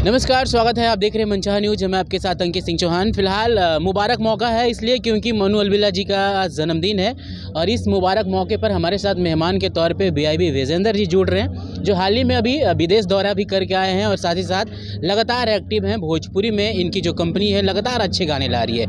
नमस्कार, स्वागत है। आप देख रहे हैं मनचाहा न्यूज। मैं आपके साथ अंकित सिंह चौहान। फिलहाल मुबारक मौका है इसलिए क्योंकि मनु अलविदा जी का जन्मदिन है और इस मुबारक मौके पर हमारे साथ मेहमान के तौर पे VIB विजेंद्र जी जुड़ रहे हैं, जो हाल ही में अभी विदेश दौरा भी करके आए हैं और साथ ही साथ लगातार एक्टिव हैं भोजपुरी में। इनकी जो कंपनी है लगातार अच्छे गाने ला रही है।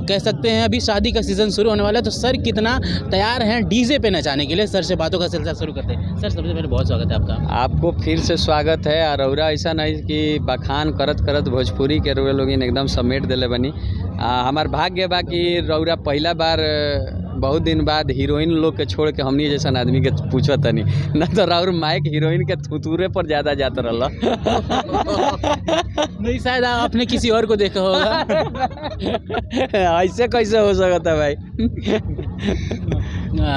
कह सकते हैं अभी शादी का सीज़न शुरू होने वाला है, तो सर कितना तैयार हैं डीजे पे नचाने के लिए। सर से बातों का सिलसिला शुरू करते हैं। सर सबसे पहले बहुत स्वागत है आपका। आपको फिर से स्वागत है। और रौरा ऐसा नहीं कि बखान करत करत भोजपुरी के रौरा लोग एकदम समेट दिले बनी। हमार भाग्य बा कि रौरा पहला बार बहुत दिन बाद हीरोइन लोग के छोड़ के हमनी जैसा आदमी के पूछो तनी, न तो राउर माइक हीरोइन के थुतुरे पर ज़्यादा जाता रहा। नहीं, शायद आपने किसी और को देखा होगा। ऐसे कैसे हो सकता है भाई।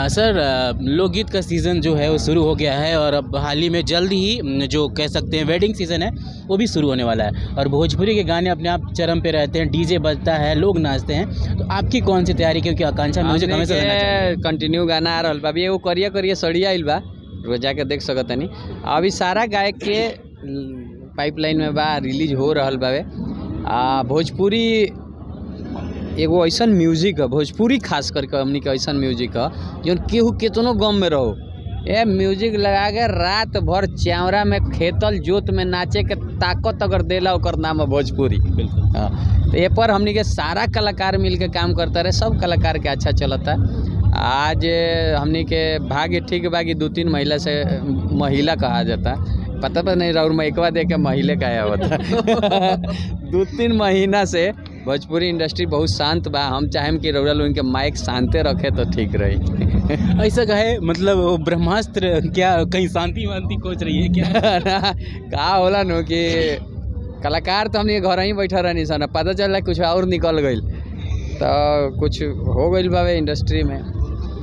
सर, लोकगीत का सीज़न जो है वो शुरू हो गया है और अब हाल ही में जल्द ही जो कह सकते हैं वेडिंग सीज़न है वो भी शुरू होने वाला है और भोजपुरी के गाने अपने आप चरम पे रहते हैं, डीजे बजता है, लोग नाचते हैं। तो आपकी कौन सी तैयारी, क्योंकि आकांक्षा म्यूजिक हमेशा कंटिन्यू गाना आ रहा बा। अभी एगो करिया करिया सड़िया आइल बा, रोज जाके देख सकत नहीं। अभी सारा गायक के पाइपलाइन में बा, रिलीज हो रहल बावे। भोजपुरी एगो ऐसा म्यूजिक है, भोजपुरी खास करके हमनी के ऐसा म्यूजिक है जो केहू कितनो गम में रहो, ये म्यूजिक लगा के रात भर च्यावरा में खेतल जोत में नाचे के ताकत अगर देला ओकर नाम है भोजपुरी। बिल्कुल। हाँ, तो ये पर हमनी के सारा कलाकार मिल के काम करता रहे, सब कलाकार के अच्छा चलता। आज हमनी के भाग्य ठीक बा कि 2-3 महिला से महिला कहा जाता, पता नहीं राउर में एक बार देख के महिले का होता। 2-3 महीना से भोजपुरी इंडस्ट्री बहुत शांत बा। हम चाहें कि रउरा लोगन के माइक शांते रखे तो ठीक रही। ऐसा कहे मतलब वो ब्रह्मास्त्र क्या कहीं शांति वांति खोज रही है क्या? का होला नो कि कलाकार तो हमने घर ही बैठा रहनी सन, पता चला कुछ और निकल गई तो कुछ हो गई बावे इंडस्ट्री में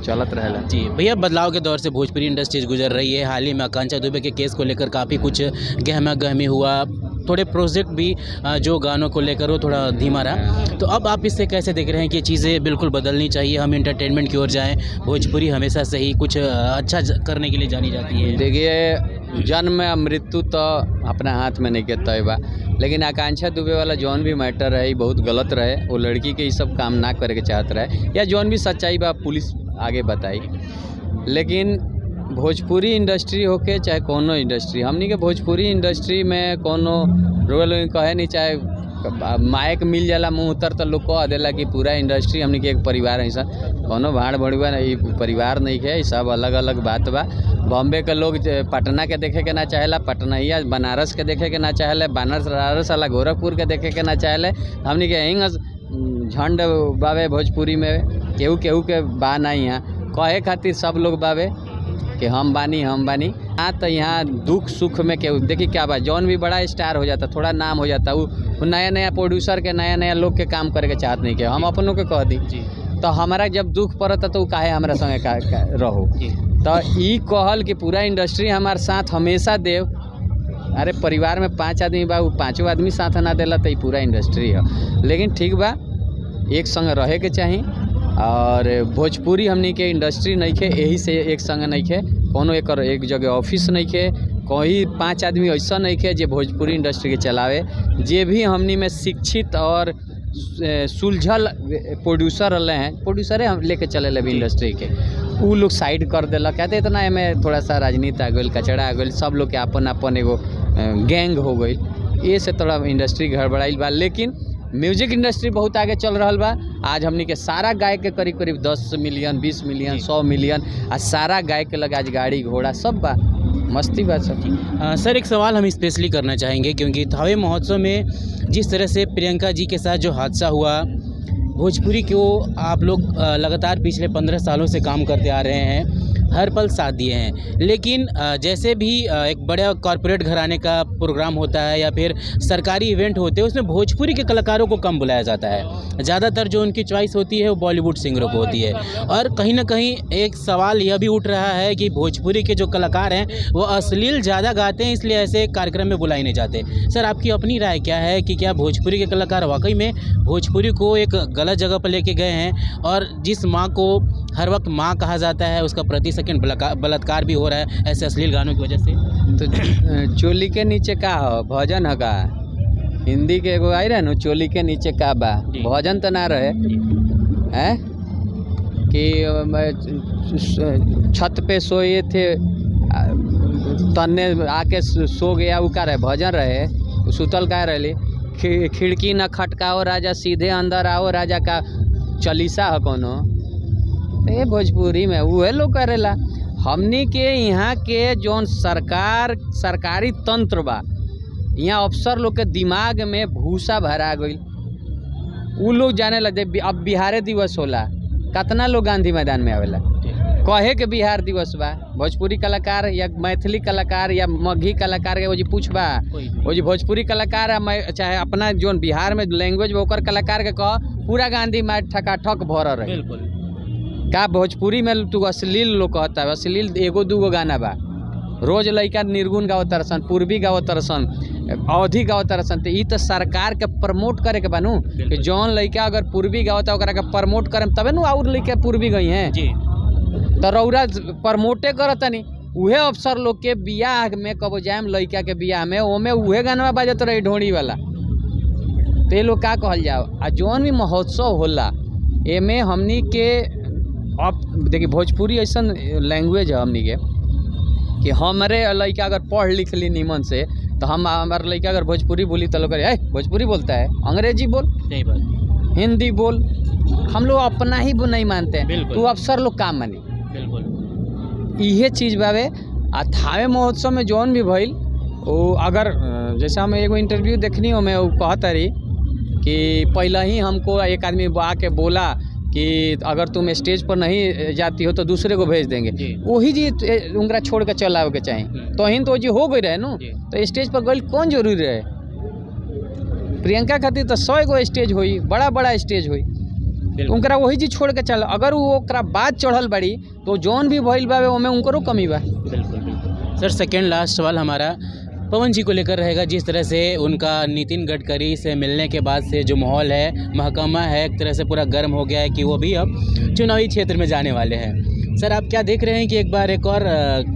चलत रहेला। जी भैया, बदलाव के दौर से भोजपुरी इंडस्ट्रीज गुजर रही है। हाल ही में आकांक्षा दुबे के केस को लेकर काफ़ी कुछ गहमा गहमी हुआ, थोड़े प्रोजेक्ट भी जो गानों को लेकर वो थोड़ा धीमा रहा। तो अब आप इससे कैसे देख रहे हैं कि चीज़ें बिल्कुल बदलनी चाहिए, हम इंटरटेनमेंट की ओर जाएं, भोजपुरी हमेशा से ही कुछ अच्छा करने के लिए जानी जाती है? देखिए, जन्म या मृत्यु तो अपना हाथ में नहीं के तय बा, लेकिन आकांक्षा दुबे वाला जौन भी मैटर रहे बहुत गलत रहे। वो लड़की के ये सब काम ना करे के चाहत रहे, या जौन भी सच्चाई बा पुलिस आगे बताई। लेकिन भोजपुरी इंडस्ट्री होके चाहे कोनो इंडस्ट्री, हमनी के भोजपुरी इंडस्ट्री में कोनो रोल कहे नहीं, चाहे माइक मिल जाला मुँह उतर तो लोग कह देला कि पूरा इंडस्ट्री हमनी के एक परिवार है। ऐसा कोनो भाड़ भड़ुआ नहीं, परिवार नहीं है, सब अलग अलग बात बा। बॉम्बे के लोग पटना के देखे के ना चाहेला, पटना या बनारस के देखे के ना चाहेला, बनारस वाला गोरखपुर के देखे के ना चाहेला। हमनी के हिंग झंड बावे भोजपुरी में, केहू केहू के बा नहीं। यहाँ कहे खातिर सब लोग बावे कि हम बानी। हाँ, तो यहाँ दुख सुख में केहू देखी क्या बा, जौन भी बड़ा स्टार हो जाता, थोड़ा नाम हो जाता, वो नया नया प्रोड्यूसर के नया लोग के काम करे के चाहत नहीं के। हम अपनों के कह दी तो हमारा जब दुख पड़ता तो काहे हमारा संगे रहो। तो ई कहल कि पूरा इंडस्ट्री हमारे साथ हमेशा देव। अरे परिवार में 5 आदमी बा, 5 आदमी साथ ना देला तो पूरा इंडस्ट्री है। लेकिन ठीक बा, एक संग रहे के चाहिए। और भोजपुरी हमनी के इंडस्ट्री नहीं खे, यही से एक संग नहीं खे, कोनो एक जगह ऑफिस नहीं खे, कोई 5 आदमी ऐसा नहीं खे जो भोजपुरी इंडस्ट्री के चलावे। जे भी हमनी में शिक्षित और सुलझल प्रोड्यूसर रहे हैं, प्रोड्यूसरे हम लेके चले भी इंडस्ट्री के, वो लोग साइड कर देला। कहते इतना में थोड़ा सा राजनीति आ गई, कचड़ा आ गई, सब लोग के अपन एगो गैंग हो गई, ये से थोड़ा इंडस्ट्री गड़बड़ाइल बा। लेकिन म्यूजिक इंडस्ट्री बहुत आगे चल रहा बा। आज हमनी के सारा गायक के करीब 10 मिलियन, 20 मिलियन, 100 मिलियन, आ सारा गायक के लगा आज गाड़ी घोड़ा सब बा, मस्ती बात सब। सर, एक सवाल हम स्पेशली करना चाहेंगे क्योंकि थावे महोत्सव में जिस तरह से प्रियंका जी के साथ जो हादसा हुआ, भोजपुरी को आप लोग लगातार पिछले 15 सालों से काम करते आ रहे हैं, हर पल साथ दिए हैं। लेकिन जैसे भी एक बड़ा कॉरपोरेट घराने का प्रोग्राम होता है या फिर सरकारी इवेंट होते हैं, उसमें भोजपुरी के कलाकारों को कम बुलाया जाता है। ज़्यादातर जो उनकी चॉइस होती है वो बॉलीवुड सिंगरों को होती है। और कहीं ना कहीं एक सवाल यह भी उठ रहा है कि भोजपुरी के जो कलाकार हैं वो अश्लील ज़्यादा गाते हैं, इसलिए ऐसे कार्यक्रम में बुलाए नहीं जाते। सर, आपकी अपनी राय क्या है कि क्या भोजपुरी के कलाकार वाकई में भोजपुरी को एक गलत जगह पर लेके गए हैं, और जिस माँ को हर वक्त माँ कहा जाता है उसका प्रति सेकंड बलात्कार भी हो रहा है ऐसे अश्लील गानों की वजह से? तो चोली के नीचे का हो भजन है का, हिंदी के एगो आई रहे न, चोली के नीचे का बा, जी। भजन तो ना रहे हैं कि छत पे सोए थे तन्ने आके सो गया, वो का रहे भजन रहे, सुतल का रहे, खिड़की न खटकाओ राजा सीधे अंदर आओ राजा का चालीसा है कोनो। ये भोजपुरी में वो है लोग करेला। हमनी के यहाँ के जौन सरकारी तंत्र बा, यहाँ अफसर लोग के दिमाग में भूसा भरा गई। वो लोग जाने लगे अब बिहार दिवस होला, कितना लोग गांधी मैदान में आवेला कहे के बिहार दिवस बा। भोजपुरी कलाकार या मैथिली कलाकार या मगही कलाकार के वो जी पूछबा, वो जी भोजपुरी कलाकार चाहे अपना जो बिहार में लैंग्वेज ओकर कलाकार के कह पूरा गांधी मैट ठकाठक भर रहे। का भोजपुरी में तू अश्लील लोग कहता है, अश्लील एगो दूगो गाना बा, रोज लड़का निर्गुण गावत तरसन, पूर्वी गावत तरसन, अवधि गावत तरसन। तो ई तो सरकार के प्रमोट करे के बनू कि जौन लड़का अगर पूर्वी गावत ओकरा के प्रमोट करे तबे नु और लड़का पूर्वी गई हैं जी। तो रौरा प्रमोटे करतनी उहे अफसर लोग के बियाह में कबो जाएम लड़का के बियाह में ओमे उहे गाना बाजत रही ढोड़ी वाला। तो ये लोग का कहल जाओ। आ जौन भी महोत्सव होला एमे हमनी के अब देखिए भोजपुरी ऐसा लैंग्वेज है हमनी के कि हमारे लड़का अगर पढ़ लिख ली नीमन से तो हम हमारे लड़का अगर भोजपुरी बोली तो लोग भोजपुरी बोलता है, अंग्रेजी बोल, सही बात, हिंदी बोल। हम लोग अपना ही नहीं मानते हैं, तू अफसर लोग काम मानी। बिल्कुल इहे चीज़ बावे। आ थावे महोत्सव में जौन भी भइल वो अगर जैसे हम एगो इंटरव्यू देखनी हो में वो कहता रही कि पहले ही हमको एक आदमी आके बोला कि अगर तुम स्टेज पर नहीं जाती हो तो दूसरे को भेज देंगे। वही जी उंगरा छोड़ के चल आवे के चाहिए तो ही तो जी हो गई रहे नु। तो स्टेज पर गई कौन जरूरी रहे? प्रियंका खातिर तो 100 गो स्टेज हुई, बड़ा बड़ा स्टेज हुई, उनकरा वही चीज छोड़ के चल। अगर वो ओकरा बाद चढ़ल बड़ी तो जौन भी भइल बावे ओमे उनको कमी बा। बिल्कुल सर। सेकेंड लास्ट सवाल हमारा पवन जी को लेकर रहेगा। जिस तरह से उनका नितिन गडकरी से मिलने के बाद से जो माहौल है, महकमा है, एक तरह से पूरा गर्म हो गया है कि वो भी अब चुनावी क्षेत्र में जाने वाले हैं। सर आप क्या देख रहे हैं कि एक बार एक और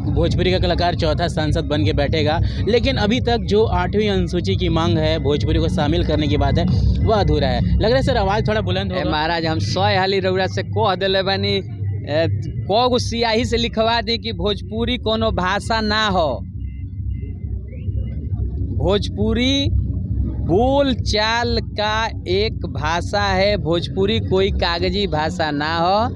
भोजपुरी का कलाकार चौथा सांसद बन के बैठेगा, लेकिन अभी तक जो 8वीं अनुसूची की मांग है भोजपुरी को शामिल करने की बात है वह अधूरा है। लग रहा है सर आवाज़ थोड़ा बुलंद है। महाराज हम 100 हाली रउरा से कह दिले बानी, को सियाही से लिखवा दी कि भोजपुरी कोनो भाषा ना हो। भोजपुरी बोल चाल का एक भाषा है, भोजपुरी कोई कागजी भाषा ना हो।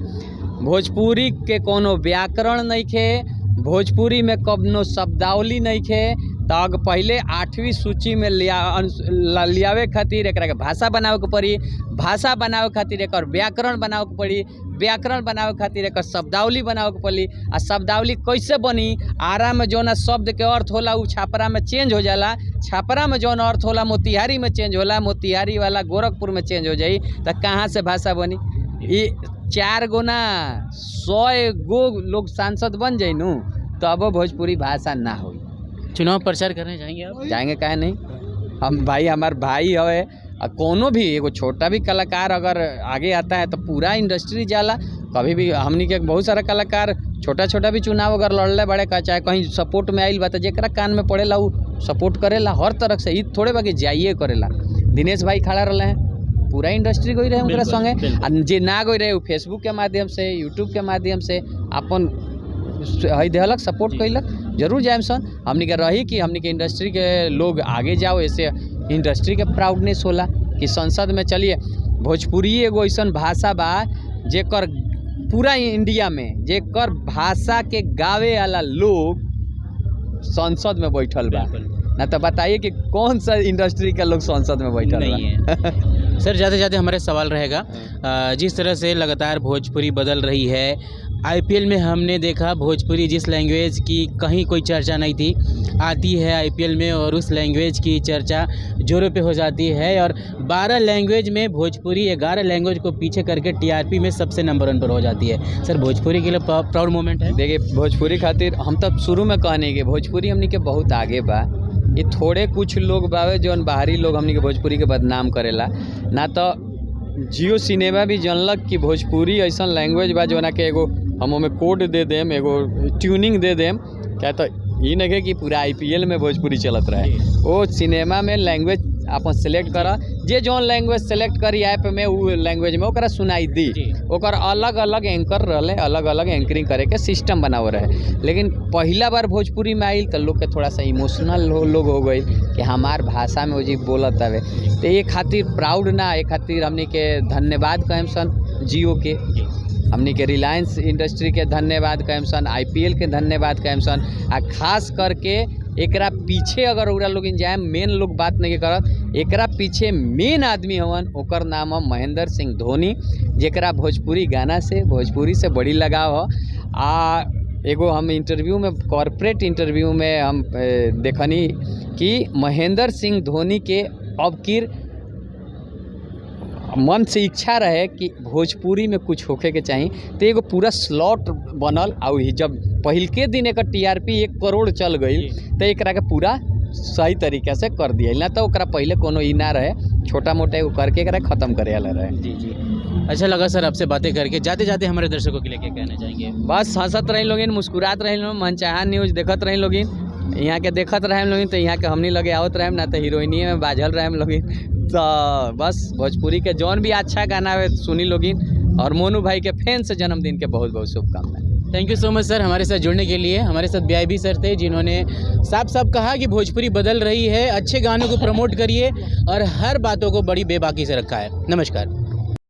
भोजपुरी के कोनो व्याकरण नहीं खे, भोजपुरी में कबनो शब्दावली नहीं खे। तो अगर पहले 8वीं सूची में लियावे खातिर एकरा के भाषा बनावे के पड़ी, भाषा बनावे खातिर एक व्याकरण बनावे के पड़ी, व्याकरण बनावे खातिर एक शब्दावली बनावे के पड़ी। आ शब्दावली कैसे बनी? आरा में जौन शब्द के अर्थ होला उ छापरा में चेंज हो जाला, छापरा में जौन अर्थ होला मोतिहारी में चेंज होला, मोतिहारी वाला गोरखपुर में चेंज हो जाई। तो कहाँ से भाषा बनी? ये 4 गो ना 100 गो लोग सांसद बन जाई नु तो अब भोजपुरी भाषा ना हो। चुनाव प्रचार करने जाएंगे आप? जाएंगे काहे नहीं। हम भाई हमार भाई है, कोनो भी एगो छोटा भी कलाकार अगर आगे आता है तो पूरा इंडस्ट्री जाला। कभी भी हमनी के बहुत सारा कलाकार छोटा छोटा भी चुनाव अगर लड़ले बड़े का चाहे कहीं सपोर्ट में आइल बा तो जेकरा कान में पड़ेला वो सपोर्ट करेला हर तरह से। ई थोड़े बाकी जाइए करेला। दिनेश भाई खड़ा रहे हैं, पूरा इंडस्ट्री गई रहे उनका संगे। जे ना गई रहे वो फेसबुक के माध्यम से, यूट्यूब के माध्यम से अपन हई देहलक, सपोर्ट कैलक। जरूर जाए सन। हमनी के रही कि हमनी के इंडस्ट्री के लोग आगे जाओ, ऐसे इंडस्ट्री के प्राउडनेस होला कि संसद में चलिए। भोजपुरी एगो ऐसा भाषा बा जेकर पूरा इंडिया में जेकर भाषा के गावे वाला लोग संसद में बैठल बा। ना तो बताइए कि कौन सा इंडस्ट्री का लोग संसद में बैठल नहीं है। सर जाते जाते हमारे सवाल रहेगा, जिस तरह से लगातार भोजपुरी बदल रही है, आईपीएल में हमने देखा भोजपुरी जिस लैंग्वेज की कहीं कोई चर्चा नहीं थी आती है आईपीएल में और उस लैंग्वेज की चर्चा जोरों पे हो जाती है। और 12 लैंग्वेज में भोजपुरी 11 लैंग्वेज को पीछे करके टीआरपी में सबसे नंबर 1 पर हो जाती है। सर भोजपुरी के लिए प्राउड मोमेंट है। देखिए भोजपुरी खातिर हम तब शुरू में कहने के भोजपुरी हमनी के बहुत आगे बा। ये थोड़े कुछ लोग बावे जौन बाहरी लोग हमनी के भोजपुरी के बदनाम करेला। ना तो जियो सिनेमा भी जानलक कि भोजपुरी ऐसा लैंग्वेज बा जोना के एगो हम ओमे कोड दे देम, एगो ट्यूनिंग दे देम, क्या तो ये नहीं कि पूरा IPL में भोजपुरी चलत रहे। वो सिनेमा में लैंग्वेज अपन सेलेक्ट करा, जे जौन लैंग्वेज सेलेक्ट करी ऐप में वो लैंग्वेज में ओकरा सुनाई दी, ओकर अलग अलग एंकर रहले, अलग अलग एंकरिंग करे के सिस्टम बनाव रहे। लेकिन पहला बार भोजपुरी में आइल तो लोग के थोड़ा सा इमोशनल लोग हो गई कि हमार भाषा में वो जी बोलत हवे। तो ये खातिर प्राउड ना, ये खातिर हमनी के धन्यवाद कहम सन जियो के, हमनी के रिलायंस इंडस्ट्री के धन्यवाद कहम सन, IPL के धन्यवाद कहम सन। आ खास करके एकरा पीछे अगर ओकरा लोग जाए, मेन लोग बात नहीं करत, एकरा पीछे मेन आदमी हवन, ओकर नाम है महेंद्र सिंह धोनी, जेकरा भोजपुरी गाना से, भोजपुरी से बड़ी लगाव है। आ एगो हम इंटरव्यू में, कॉर्पोरेट इंटरव्यू में हम देखनी कि महेंद्र सिंह धोनी के अब की मन से इच्छा रहे कि भोजपुरी में कुछ होखे के चाहिए। तो एगो पूरा स्लॉट बनल, और जब पहिलके दिन एक TRP 1 करोड़ चल गई तो एकरा के पूरा सही तरीके से कर दिया, ना तो ओकरा पहले कोनो ई ना रहे, छोटा मोटा एगो करके एकरा खत्म करे वाला रहे। जी जी, अच्छा लगा सर आपसे बातें करके। जाते जाते हमारे दर्शकों के लिए क्या कहना चाहेंगे? बस हंसत रही लोगिन, मुस्कुरात रही लोग, मनचाहा न्यूज़ देखत रही लोगिन, यहाँ के देखत रहे लोगिन तो यहाँ के हमनी लगे आवत रहे, ना तो हीरोइनिए में बाझल रहे लोगिन। तो बस भोजपुरी के जौन भी अच्छा गाना है सुनी लोगिन, और मोनू भाई के फैन से जन्मदिन के बहुत बहुत शुभकामनाएं। थैंक यू सो मच सर हमारे साथ जुड़ने के लिए। हमारे साथ BIB सर थे जिन्होंने साफ साफ कहा कि भोजपुरी बदल रही है, अच्छे गानों को प्रमोट करिए और हर बातों को बड़ी बेबाकी से रखा है। नमस्कार।